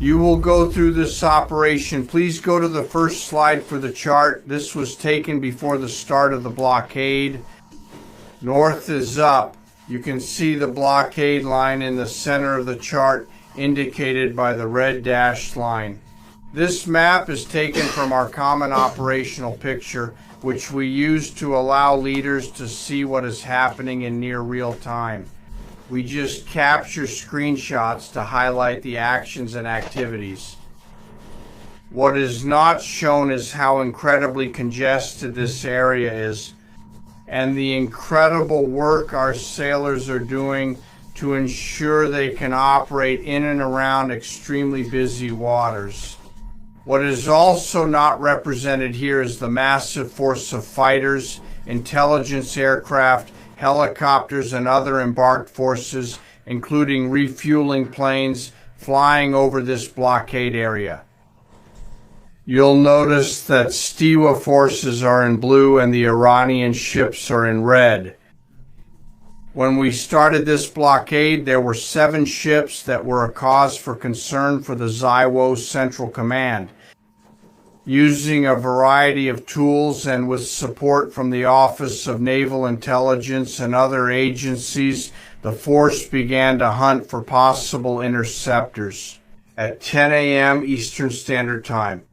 You will go through this operation. Please go to the first slide for the chart. This was taken before the start of the blockade. North is up. You can see the blockade line in the center of the chart, indicated by the red dashed line. This map is taken from our common operational picture, which we use to allow leaders to see what is happening in near real time. We just capture screenshots to highlight the actions and activities. What is not shown is how incredibly congested this area is, and the incredible work our sailors are doing to ensure they can operate in and around extremely busy waters. What is also not represented here is the massive force of fighters, intelligence aircraft, helicopters, and other embarked forces, including refueling planes, flying over this blockade area. You'll notice that Stiwa forces are in blue and the Iranian ships are in red. When we started this blockade, there were 7 ships that were a cause for concern for the Zaiwo Central Command. Using a variety of tools and with support from the Office of Naval Intelligence and other agencies, the force began to hunt for possible interceptors at 10 a.m. Eastern Standard Time.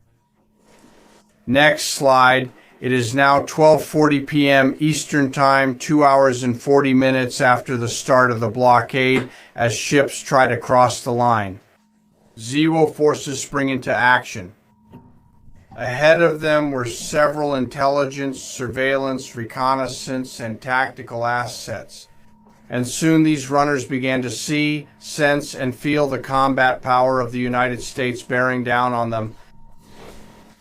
Next slide. It is now 12:40 p.m. Eastern Time, 2 hours and 40 minutes after the start of the blockade, as ships try to cross the line. Zaiwo forces spring into action. Ahead of them were several intelligence, surveillance, reconnaissance, and tactical assets. And soon these runners began to see, sense, and feel the combat power of the United States bearing down on them.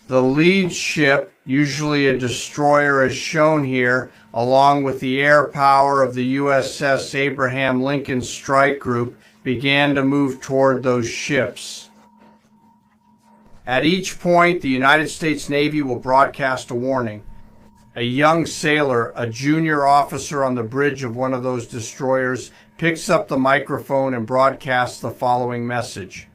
The lead ship, usually a destroyer as shown here, along with the air power of the USS Abraham Lincoln Strike Group, began to move toward those ships. At each point, the United States Navy will broadcast a warning. A young sailor, a junior officer on the bridge of one of those destroyers, picks up the microphone and broadcasts the following message.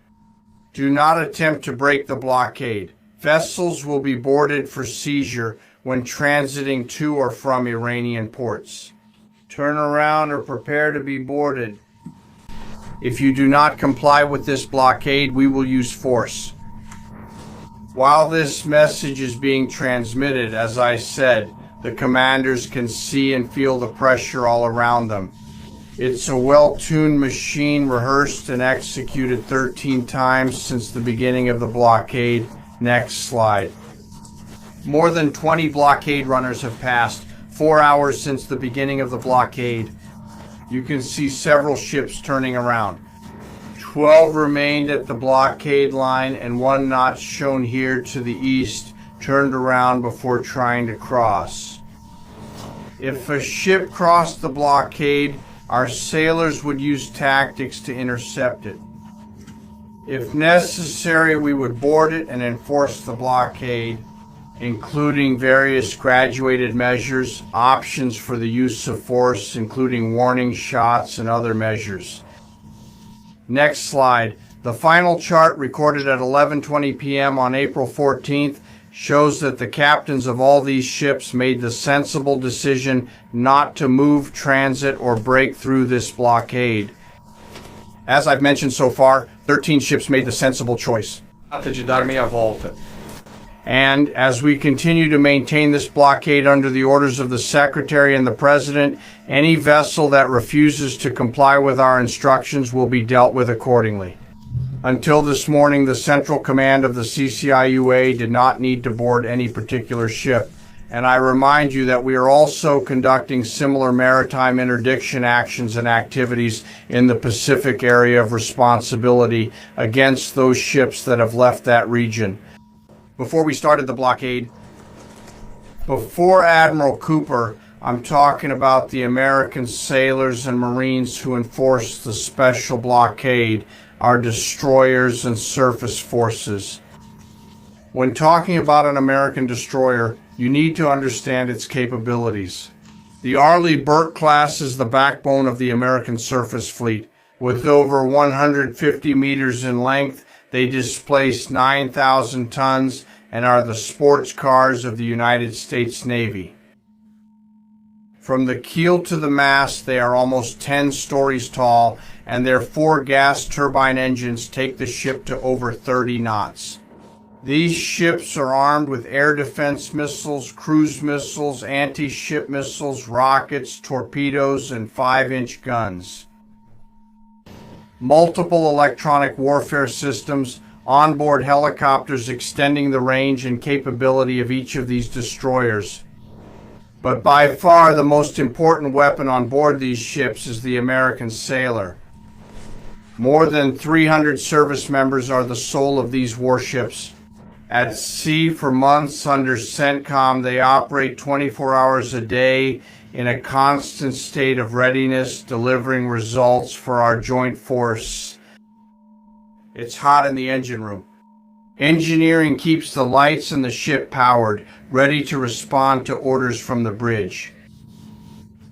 Do not attempt to break the blockade. Vessels will be boarded for seizure when transiting to or from Iranian ports. Turn around or prepare to be boarded. If you do not comply with this blockade, we will use force. While this message is being transmitted, as I said, the commanders can see and feel the pressure all around them. It's a well-tuned machine, rehearsed and executed 13 times since the beginning of the blockade. Next slide. More than 20 blockade runners have passed, 4 hours since the beginning of the blockade. You can see several ships turning around. 12 remained at the blockade line, and one not shown here to the east turned around before trying to cross. If a ship crossed the blockade, our sailors would use tactics to intercept it. If necessary, we would board it and enforce the blockade, including various graduated measures, options for the use of force, including warning shots and other measures. Next slide. The final chart, recorded at 11:20 p.m. on April 14th, shows that the captains of all these ships made the sensible decision not to move, transit, or break through this blockade. As I've mentioned so far, 13 ships made the sensible choice. And as we continue to maintain this blockade under the orders of the Secretary and the President, any vessel that refuses to comply with our instructions will be dealt with accordingly. Until this morning, the Central Command of the CCIUA did not need to board any particular ship. And I remind you that we are also conducting similar maritime interdiction actions and activities in the Pacific area of responsibility against those ships that have left that region. Before we started the blockade, before Admiral Cooper, I'm talking about the American sailors and Marines who enforced the special blockade, our destroyers and surface forces. When talking about an American destroyer, you need to understand its capabilities. The Arleigh Burke class is the backbone of the American surface fleet. With over 150 meters in length, They displace 9,000 tons and are the sports cars of the United States Navy. From the keel to the mast, they are almost 10 stories tall, and their 4 gas turbine engines take the ship to over 30 knots. These ships are armed with air defense missiles, cruise missiles, anti-ship missiles, rockets, torpedoes, and 5-inch guns. Multiple electronic warfare systems, onboard helicopters extending the range and capability of each of these destroyers. But by far the most important weapon on board these ships is the American sailor. More than 300 service members are the soul of these warships. At sea for months under CENTCOM, they operate 24 hours a day in a constant state of readiness, delivering results for our joint force. It's hot in the engine room. Engineering keeps the lights and the ship powered, ready to respond to orders from the bridge.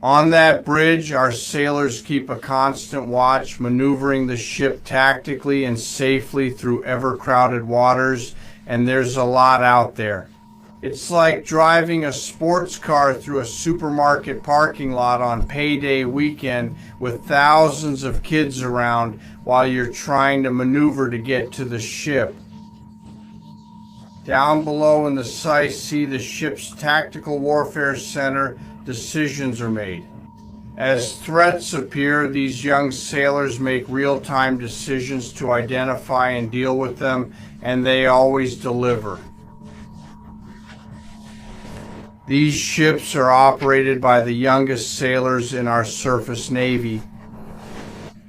On that bridge, our sailors keep a constant watch, maneuvering the ship tactically and safely through ever-crowded waters, and there's a lot out there. It's like driving a sports car through a supermarket parking lot on payday weekend with thousands of kids around while you're trying to maneuver to get to the ship. Down below in the sights, see the ship's tactical warfare center. Decisions are made. As threats appear, these young sailors make real-time decisions to identify and deal with them, and they always deliver. These ships are operated by the youngest sailors in our surface navy.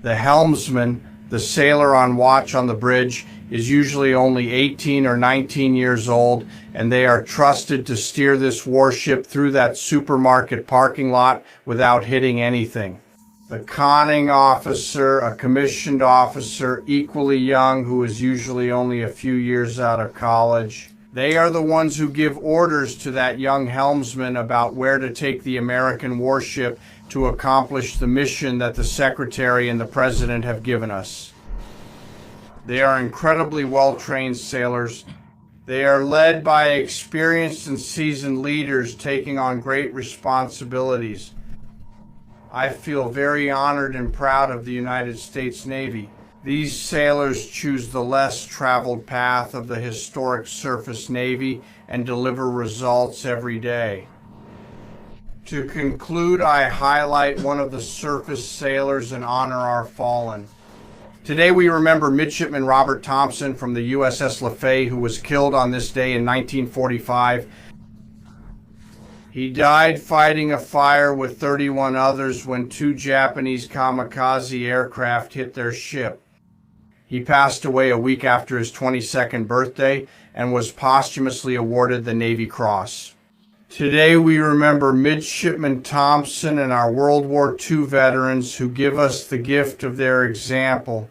The helmsman, the sailor on watch on the bridge, is usually only 18 or 19 years old, and they are trusted to steer this warship through that supermarket parking lot without hitting anything. The conning officer, a commissioned officer, equally young, who is usually only a few years out of college. They are the ones who give orders to that young helmsman about where to take the American warship to accomplish the mission that the Secretary and the President have given us. They are incredibly well-trained sailors. They are led by experienced and seasoned leaders taking on great responsibilities. I feel very honored and proud of the United States Navy. These sailors choose the less traveled path of the historic surface Navy and deliver results every day. To conclude, I highlight one of the surface sailors and honor our fallen. Today we remember Midshipman Robert Thompson from the USS Lafay, who was killed on this day in 1945. He died fighting a fire with 31 others when 2 Japanese kamikaze aircraft hit their ship. He passed away a week after his 22nd birthday and was posthumously awarded the Navy Cross. Today we remember Midshipman Thompson and our World War II veterans who give us the gift of their example.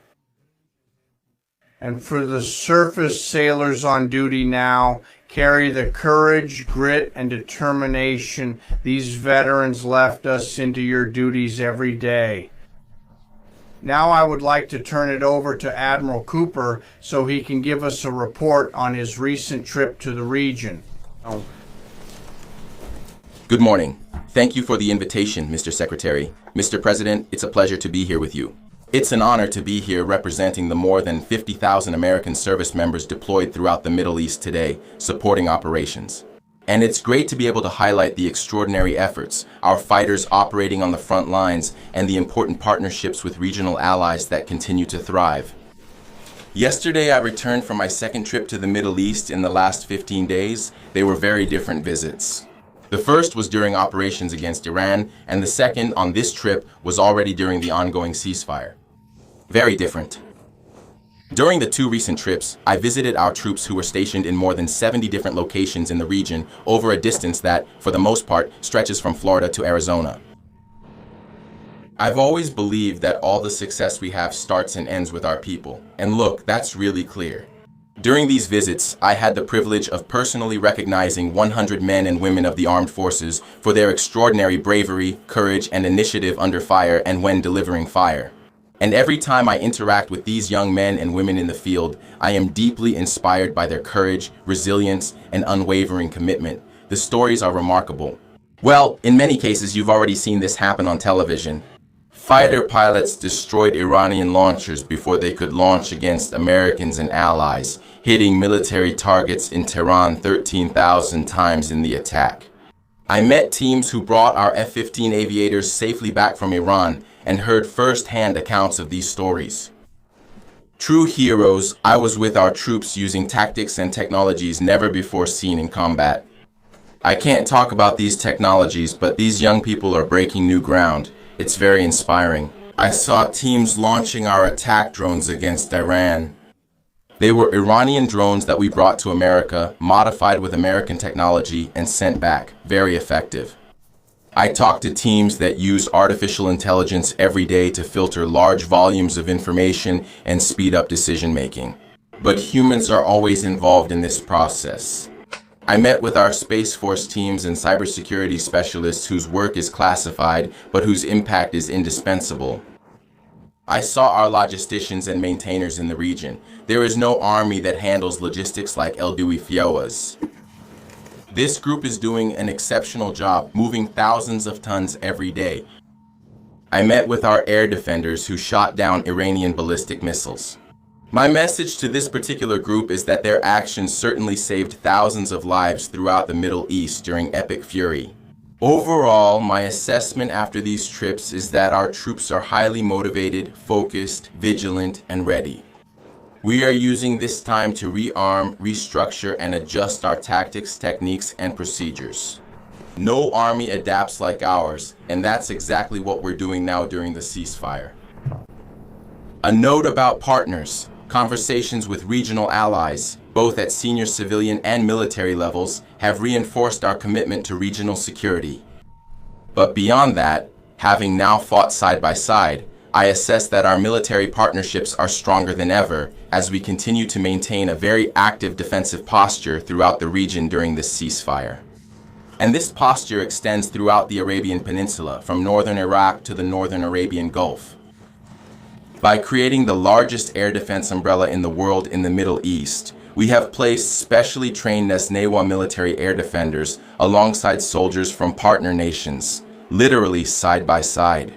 And for the surface sailors on duty now, carry the courage, grit, and determination these veterans left us into your duties every day. Now I would like to turn it over to Admiral Cooper so he can give us a report on his recent trip to the region. Good morning. Thank you for the invitation, Mr. Secretary. Mr. President, it's a pleasure to be here with you. It's an honor to be here representing the more than 50,000 American service members deployed throughout the Middle East today, supporting operations. And it's great to be able to highlight the extraordinary efforts, our fighters operating on the front lines, and the important partnerships with regional allies that continue to thrive. Yesterday, I returned from my second trip to the Middle East in the last 15 days. They were very different visits. The first was during operations against Iran, and the second on this trip was already during the ongoing ceasefire. Very different. During the 2 recent trips, I visited our troops who were stationed in more than 70 different locations in the region over a distance that, for the most part, stretches from Florida to Arizona. I've always believed that all the success we have starts and ends with our people. And look, that's really clear. During these visits, I had the privilege of personally recognizing 100 men and women of the armed forces for their extraordinary bravery, courage, and initiative under fire and when delivering fire. And every time I interact with these young men and women in the field, I am deeply inspired by their courage, resilience, and unwavering commitment. The stories are remarkable. Well, in many cases, you've already seen this happen on television. Fighter pilots destroyed Iranian launchers before they could launch against Americans and allies, hitting military targets in Tehran 13,000 times in the attack. I met teams who brought our F-15 aviators safely back from Iran and heard first-hand accounts of these stories. True heroes, I was with our troops using tactics and technologies never before seen in combat. I can't talk about these technologies, but these young people are breaking new ground. It's very inspiring. I saw teams launching our attack drones against Iran. They were Iranian drones that we brought to America, modified with American technology, and sent back. Very effective. I talked to teams that use artificial intelligence every day to filter large volumes of information and speed up decision-making. But humans are always involved in this process. I met with our Space Force teams and cybersecurity specialists whose work is classified, but whose impact is indispensable. I saw our logisticians and maintainers in the region. There is no army that handles logistics like Eldui Fioa's. This group is doing an exceptional job, moving thousands of tons every day. I met with our air defenders who shot down Iranian ballistic missiles. My message to this particular group is that their actions certainly saved thousands of lives throughout the Middle East during Epic Fury. Overall, my assessment after these trips is that our troops are highly motivated, focused, vigilant, and ready. We are using this time to rearm, restructure, and adjust our tactics, techniques, and procedures. No army adapts like ours, and that's exactly what we're doing now during the ceasefire. A note about partners. Conversations with regional allies, both at senior civilian and military levels, have reinforced our commitment to regional security. But beyond that, having now fought side by side, I assess that our military partnerships are stronger than ever as we continue to maintain a very active defensive posture throughout the region during this ceasefire. And this posture extends throughout the Arabian Peninsula, from northern Iraq to the northern Arabian Gulf. By creating the largest air defense umbrella in the world in the Middle East, we have placed specially trained Nesnewa military air defenders alongside soldiers from partner nations, literally side by side.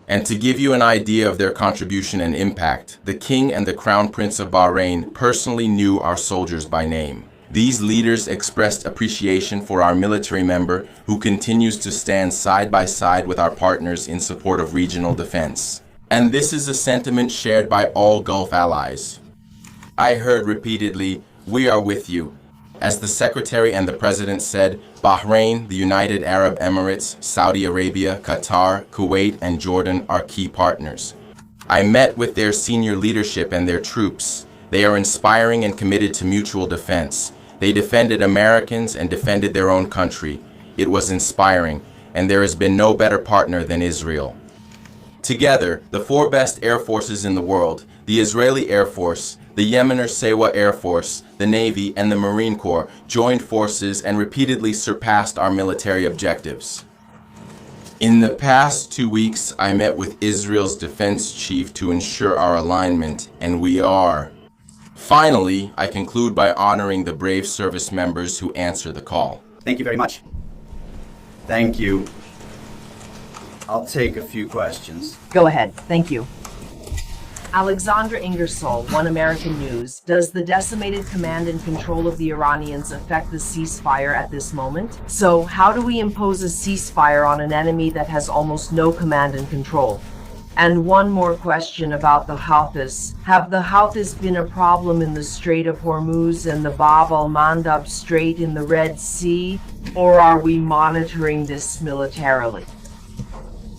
And to give you an idea of their contribution and impact, the King and the Crown Prince of Bahrain personally knew our soldiers by name. These leaders expressed appreciation for our military member who continues to stand side by side with our partners in support of regional defense. And this is a sentiment shared by all Gulf allies. I heard repeatedly, "We are with you." As the Secretary and the President said, Bahrain, the United Arab Emirates, Saudi Arabia, Qatar, Kuwait, and Jordan are key partners. I met with their senior leadership and their troops. They are inspiring and committed to mutual defense. They defended Americans and defended their own country. It was inspiring, and there has been no better partner than Israel. Together, the four best air forces in the world, the Israeli Air Force, the Yemener Sewa Air Force, the Navy, and the Marine Corps, joined forces and repeatedly surpassed our military objectives. In the past 2 weeks, I met with Israel's defense chief to ensure our alignment, and we are. Finally, I conclude by honoring the brave service members who answer the call. Thank you very much. Thank you. I'll take a few questions. Go ahead. Thank you. Alexandra Ingersoll, One American News. Does the decimated command and control of the Iranians affect the ceasefire at this moment? So, how do we impose a ceasefire on an enemy that has almost no command and control? And one more question about the Houthis. Have the Houthis been a problem in the Strait of Hormuz and the Bab al-Mandab Strait in the Red Sea? Or are we monitoring this militarily?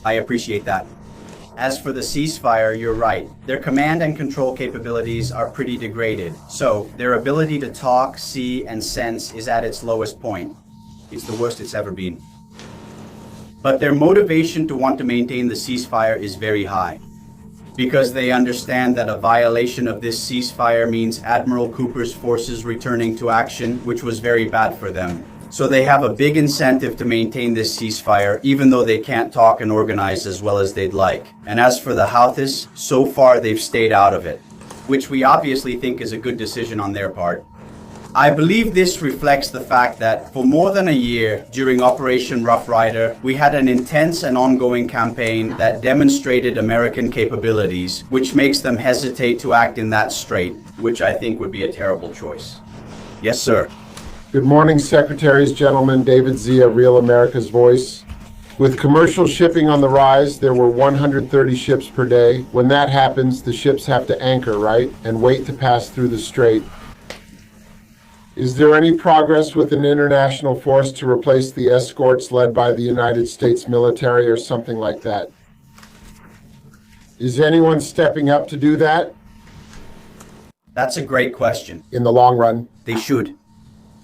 I appreciate that. As for the ceasefire, you're right. Their command and control capabilities are pretty degraded, so their ability to talk, see, and sense is at its lowest point. It's the worst it's ever been. But their motivation to want to maintain the ceasefire is very high, because they understand that a violation of this ceasefire means Admiral Cooper's forces returning to action, which was very bad for them. So they have a big incentive to maintain this ceasefire, even though they can't talk and organize as well as they'd like. And as for the Houthis, so far they've stayed out of it, which we obviously think is a good decision on their part. I believe this reflects the fact that for more than a year during Operation Rough Rider, we had an intense and ongoing campaign that demonstrated American capabilities, which makes them hesitate to act in that strait, which I think would be a terrible choice. Yes, sir. Good morning, Secretaries, gentlemen. David Zia, Real America's Voice. With commercial shipping on the rise, there were 130 ships per day. When that happens, the ships have to anchor, right? And wait to pass through the strait. Is there any progress with an international force to replace the escorts led by the United States military or something like that? Is anyone stepping up to do that? That's a great question. In the long run, They should.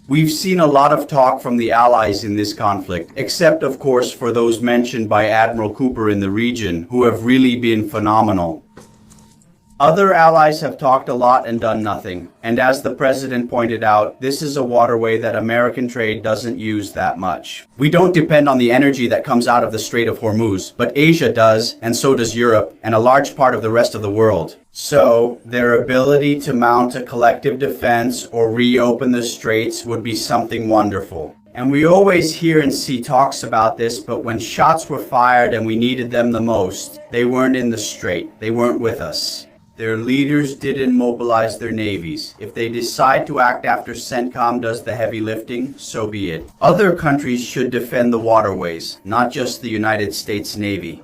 We've seen a lot of talk from the allies in this conflict, except of course for those mentioned by Admiral Cooper in the region, who have really been phenomenal. Other allies have talked a lot and done nothing, and as the president pointed out, this is a waterway that American trade doesn't use that much. We don't depend on the energy that comes out of the Strait of Hormuz, but Asia does, and so does Europe, and a large part of the rest of the world. So, their ability to mount a collective defense or reopen the straits would be something wonderful. And we always hear and see talks about this, but when shots were fired and we needed them the most, they weren't in the strait. They weren't with us. Their leaders didn't mobilize their navies. If they decide to act after CENTCOM does the heavy lifting, so be it. Other countries should defend the waterways, not just the United States Navy.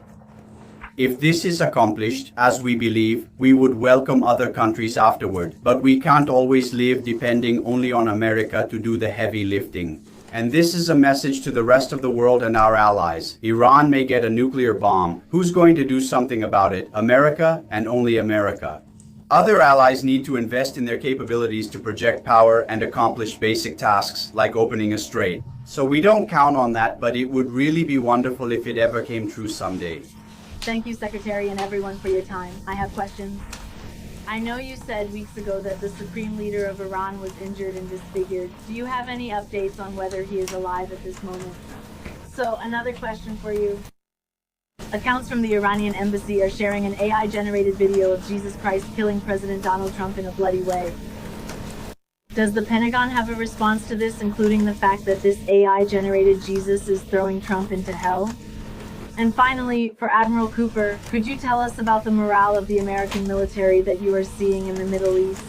If this is accomplished, as we believe, we would welcome other countries afterward. But we can't always live depending only on America to do the heavy lifting. And this is a message to the rest of the world and our allies. Iran may get a nuclear bomb. Who's going to do something about it? America and only America. Other allies need to invest in their capabilities to project power and accomplish basic tasks like opening a strait. So we don't count on that, but it would really be wonderful if it ever came true someday. Thank you, Secretary, and everyone for your time. I have questions. I know you said weeks ago that the Supreme Leader of Iran was injured and disfigured. Do you have any updates on whether he is alive at this moment? So, another question for you. Accounts from the Iranian embassy are sharing an AI-generated video of Jesus Christ killing President Donald Trump in a bloody way. Does the Pentagon have a response to this, including the fact that this AI-generated Jesus is throwing Trump into hell? And finally, for Admiral Cooper, could you tell us about the morale of the American military that you are seeing in the Middle East?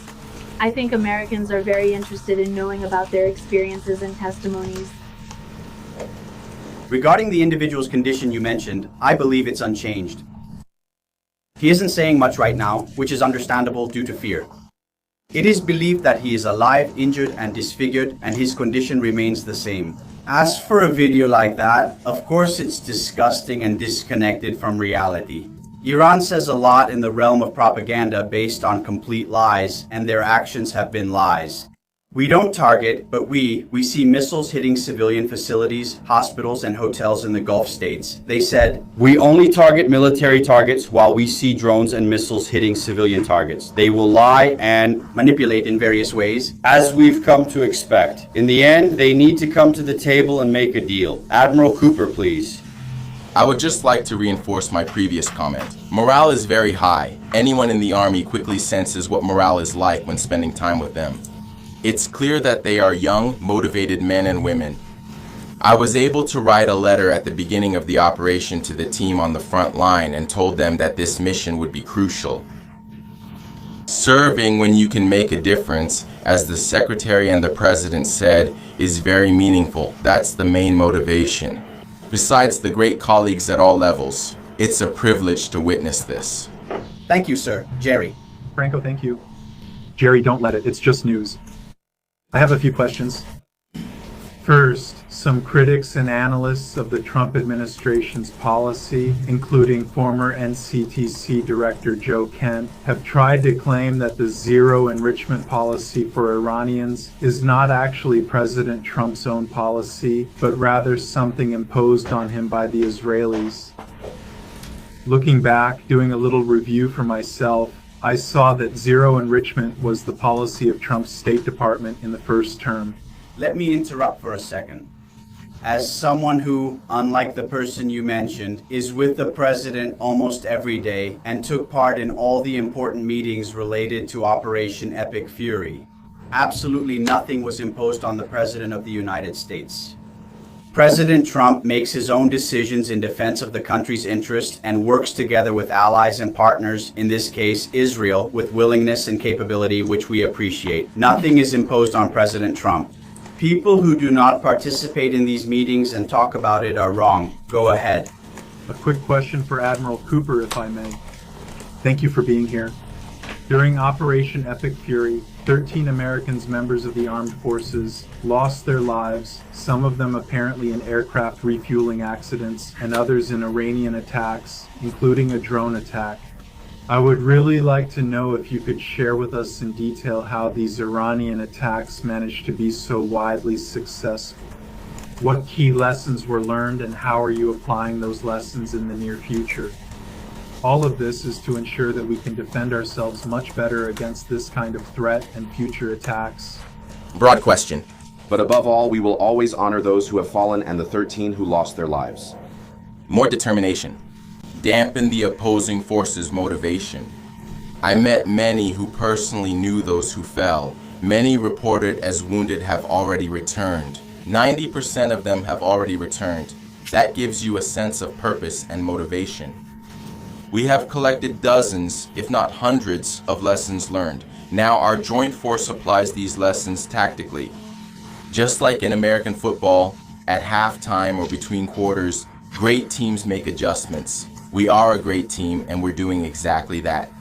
I think Americans are very interested in knowing about their experiences and testimonies. Regarding the individual's condition you mentioned, I believe it's unchanged. He isn't saying much right now, which is understandable due to fear. It is believed that he is alive, injured, and disfigured, and his condition remains the same. As for a video like that, of course it's disgusting and disconnected from reality. Iran says a lot in the realm of propaganda based on complete lies, and their actions have been lies. We don't target, but we see missiles hitting civilian facilities, hospitals, and hotels in the Gulf states. They said, "We only target military targets while we see drones and missiles hitting civilian targets." They will lie and manipulate in various ways, as we've come to expect. In the end, they need to come to the table and make a deal. Admiral Cooper, please. I would just like to reinforce my previous comment. Morale is very high. Anyone in the Army quickly senses what morale is like when spending time with them. It's clear that they are young, motivated men and women. I was able to write a letter at the beginning of the operation to the team on the front line and told them that this mission would be crucial. Serving when you can make a difference, as the Secretary and the President said, is very meaningful. That's the main motivation. Besides the great colleagues at all levels, it's a privilege to witness this. Thank you, sir. Jerry. Franco, thank you. Jerry, don't let it. It's just news. I have a few questions. First, some critics and analysts of the Trump administration's policy, including former NCTC Director Joe Kent, have tried to claim that the zero enrichment policy for Iranians is not actually President Trump's own policy, but rather something imposed on him by the Israelis. Looking back, doing a little review for myself, I saw that zero enrichment was the policy of Trump's State Department in the first term. Let me interrupt for a second. As someone who, unlike the person you mentioned, is with the president almost every day and took part in all the important meetings related to Operation Epic Fury, absolutely nothing was imposed on the President of the United States. President Trump makes his own decisions in defense of the country's interest and works together with allies and partners, in this case Israel, with willingness and capability, which we appreciate. Nothing is imposed on President Trump. People who do not participate in these meetings and talk about it are wrong. Go ahead. A quick question for Admiral Cooper, if I may. Thank you for being here. During Operation Epic Fury, 13 Americans, members of the armed forces, lost their lives, some of them apparently in aircraft refueling accidents, and others in Iranian attacks, including a drone attack. I would really like to know if you could share with us in detail how these Iranian attacks managed to be so widely successful. What key lessons were learned and how are you applying those lessons in the near future? All of this is to ensure that we can defend ourselves much better against this kind of threat and future attacks. Broad question. But above all, we will always honor those who have fallen and the 13 who lost their lives. More determination. Dampen the opposing forces' motivation. I met many who personally knew those who fell. Many reported as wounded have already returned. 90% of them have already returned. That gives you a sense of purpose and motivation. We have collected dozens, if not hundreds, of lessons learned. Now our joint force applies these lessons tactically. Just like in American football, at halftime or between quarters, great teams make adjustments. We are a great team, and we're doing exactly that.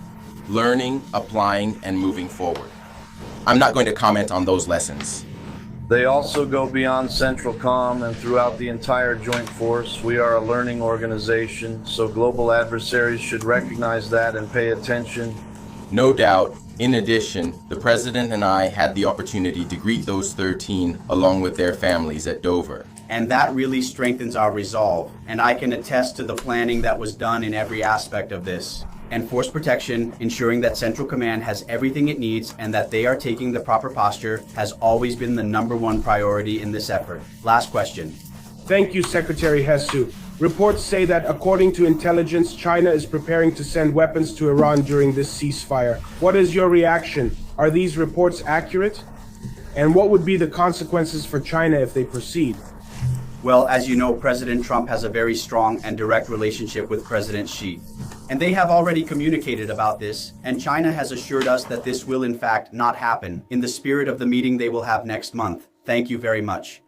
Learning, applying, and moving forward. I'm not going to comment on those lessons. They also go beyond Central Comm and throughout the entire Joint Force. We are a learning organization, so global adversaries should recognize that and pay attention. No doubt. In addition, the President and I had the opportunity to greet those 13 along with their families at Dover. And that really strengthens our resolve. And I can attest to the planning that was done in every aspect of this. And force protection, ensuring that Central Command has everything it needs and that they are taking the proper posture, has always been the #1 priority in this effort. Last question. Thank you, Secretary Hsu. Reports say that according to intelligence, China is preparing to send weapons to Iran during this ceasefire. What is your reaction? Are these reports accurate? And what would be the consequences for China if they proceed? Well, as you know, President Trump has a very strong and direct relationship with President Xi. And they have already communicated about this, and China has assured us that this will in fact not happen in the spirit of the meeting they will have next month. Thank you very much.